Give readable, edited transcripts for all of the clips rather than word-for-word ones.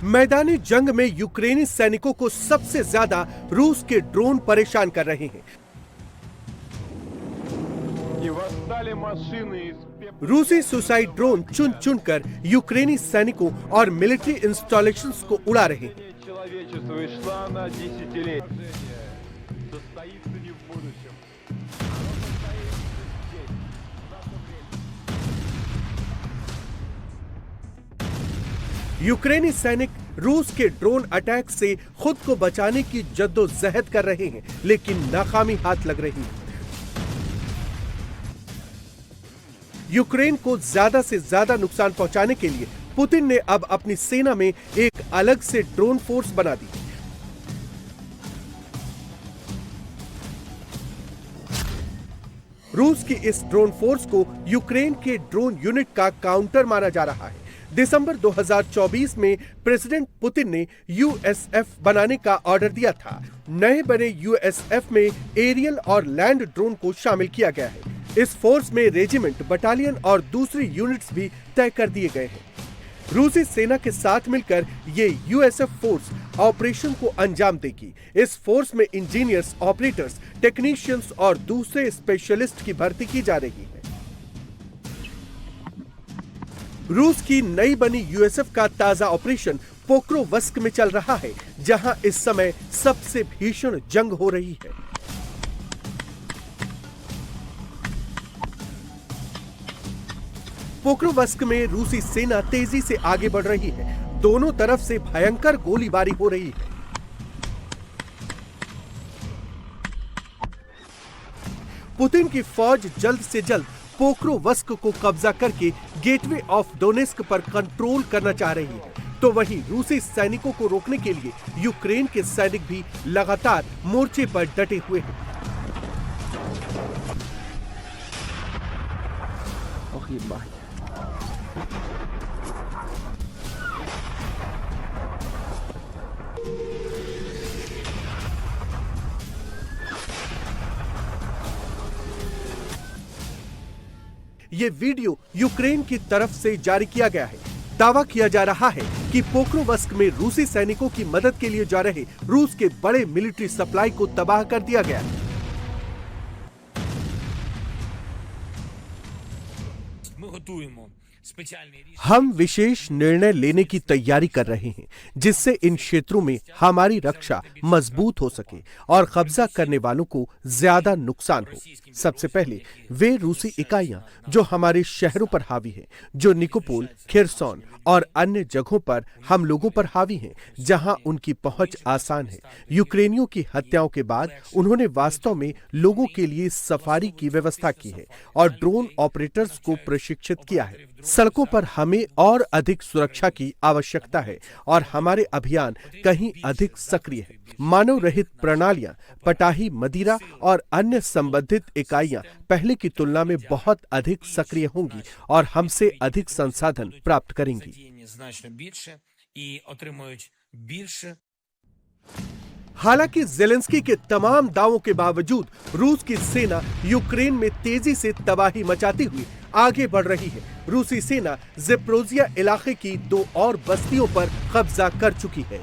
मैदानी जंग में यूक्रेनी सैनिकों को सबसे ज्यादा रूस के ड्रोन परेशान कर रहे हैं। रूसी सुसाइड ड्रोन चुन चुनकर यूक्रेनी सैनिकों और मिलिट्री इंस्टॉलेशंस को उड़ा रहे हैं। यूक्रेनी सैनिक रूस के ड्रोन अटैक से खुद को बचाने की जद्दोजहद कर रहे हैं, लेकिन नाकामी हाथ लग रही है। यूक्रेन को ज्यादा से ज्यादा नुकसान पहुंचाने के लिए पुतिन ने अब अपनी सेना में एक अलग से ड्रोन फोर्स बना दी। रूस की इस ड्रोन फोर्स को यूक्रेन के ड्रोन यूनिट का काउंटर माना जा रहा है। दिसंबर 2024 में प्रेसिडेंट पुतिन ने यूएसएफ बनाने का ऑर्डर दिया था। नए बने यूएसएफ में एरियल और लैंड ड्रोन को शामिल किया गया है। इस फोर्स में रेजिमेंट, बटालियन और दूसरी यूनिट्स भी तय कर दिए गए हैं। रूसी सेना के साथ मिलकर ये यूएसएफ फोर्स ऑपरेशन को अंजाम देगी। इस फोर्स में इंजीनियर्स, ऑपरेटर्स, टेक्नीशियंस और दूसरे स्पेशलिस्ट की भर्ती की जा रही है। रूस की नई बनी यूएसएफ का ताजा ऑपरेशन पोक्रोवस्क में चल रहा है, जहां इस समय सबसे भीषण जंग हो रही है। पोक्रोवस्क में रूसी सेना तेजी से आगे बढ़ रही है। दोनों तरफ से भयंकर गोलीबारी हो रही है। पुतिन की फौज जल्द से जल्द पोक्रोवस्क को कब्जा करके गेटवे ऑफ डोनेस्क पर कंट्रोल करना चाह रही है। तो वहीं रूसी सैनिकों को रोकने के लिए यूक्रेन के सैनिक भी लगातार मोर्चे पर डटे हुए हैं। ये वीडियो यूक्रेन की तरफ से जारी किया गया है। दावा किया जा रहा है कि पोक्रोवस्क में रूसी सैनिकों की मदद के लिए जा रहे रूस के बड़े मिलिट्री सप्लाई को तबाह कर दिया गया है। हम विशेष निर्णय लेने की तैयारी कर रहे हैं, जिससे इन क्षेत्रों में हमारी रक्षा मजबूत हो सके और कब्जा करने वालों को ज्यादा नुकसान हो। सबसे पहले वे रूसी इकाइयां जो हमारे शहरों पर हावी हैं, जो निकोपोल, खिरसोन और अन्य जगहों पर हम लोगों पर हावी हैं, जहां उनकी पहुंच आसान है। यूक्रेनियों की हत्याओं के बाद उन्होंने वास्तव में लोगों के लिए सफारी की व्यवस्था की है और ड्रोन ऑपरेटर्स को प्रशिक्षित किया है। सड़कों पर हमें और अधिक सुरक्षा की आवश्यकता है और हमारे अभियान कहीं अधिक सक्रिय है। मानव रहित प्रणालियां, पटाही, मदिरा और अन्य संबंधित इकाइयां पहले की तुलना में बहुत अधिक सक्रिय होंगी और हमसे अधिक संसाधन प्राप्त करेंगी। हालांकि ज़ेलेंस्की के तमाम दावों के बावजूद रूस की सेना यूक्रेन में तेजी से तबाही मचाती हुई आगे बढ़ रही है। रूसी सेना ज़ेपोरिज़िया इलाके की 2 और बस्तियों पर कब्जा कर चुकी है।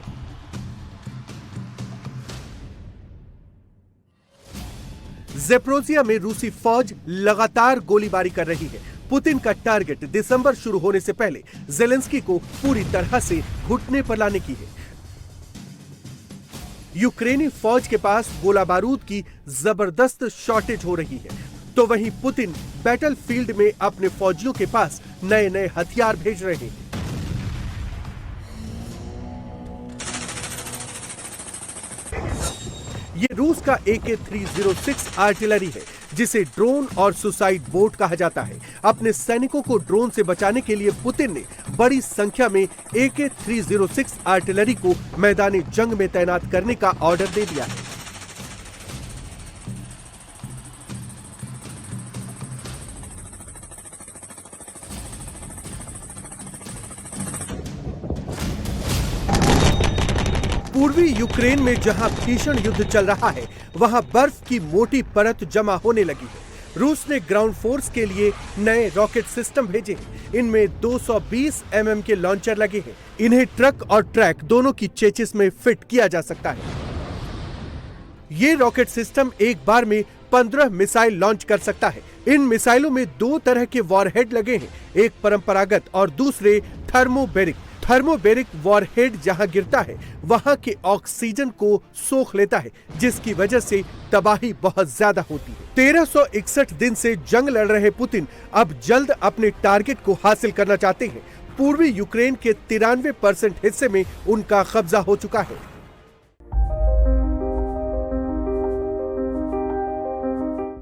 ज़ेपोरिज़िया में रूसी फौज लगातार गोलीबारी कर रही है। पुतिन का टारगेट दिसंबर शुरू होने से पहले ज़ेलेंस्की को पूरी तरह से घुटने पर लाने की है। यूक्रेनी फौज के पास गोला बारूद की जबरदस्त शॉर्टेज हो रही है, तो वहीं पुतिन बैटलफील्ड में अपने फौजियों के पास नए नए हथियार भेज रहे हैं। ये रूस का AK-306 आर्टिलरी है, जिसे ड्रोन और सुसाइड बोट कहा जाता है। अपने सैनिकों को ड्रोन से बचाने के लिए पुतिन ने बड़ी संख्या में AK-306 आर्टिलरी को मैदानी जंग में तैनात करने का ऑर्डर दे दिया है। पूर्वी यूक्रेन में जहां भीषण युद्ध चल रहा है, वहां बर्फ की मोटी परत जमा होने लगी है। रूस ने ग्राउंड फोर्स के लिए नए रॉकेट सिस्टम भेजे हैं। इनमें 220 mm के लॉन्चर लगे हैं। इन्हें ट्रक और ट्रैक दोनों की चेचिस में फिट किया जा सकता है। ये रॉकेट सिस्टम एक बार में 15 मिसाइल लॉन्च कर सकता है। इन मिसाइलों में 2 तरह के वॉरहेड लगे हैं, एक परंपरागत और दूसरे थर्मोबैरिक। थर्मोबैरिक वॉरहेड जहां गिरता है वहां के ऑक्सीजन को सोख लेता है, जिसकी वजह से तबाही बहुत ज्यादा होती है। 1361 दिन से जंग लड़ रहे पुतिन अब जल्द अपने टारगेट को हासिल करना चाहते हैं। पूर्वी यूक्रेन के 93% हिस्से में उनका कब्जा हो चुका है।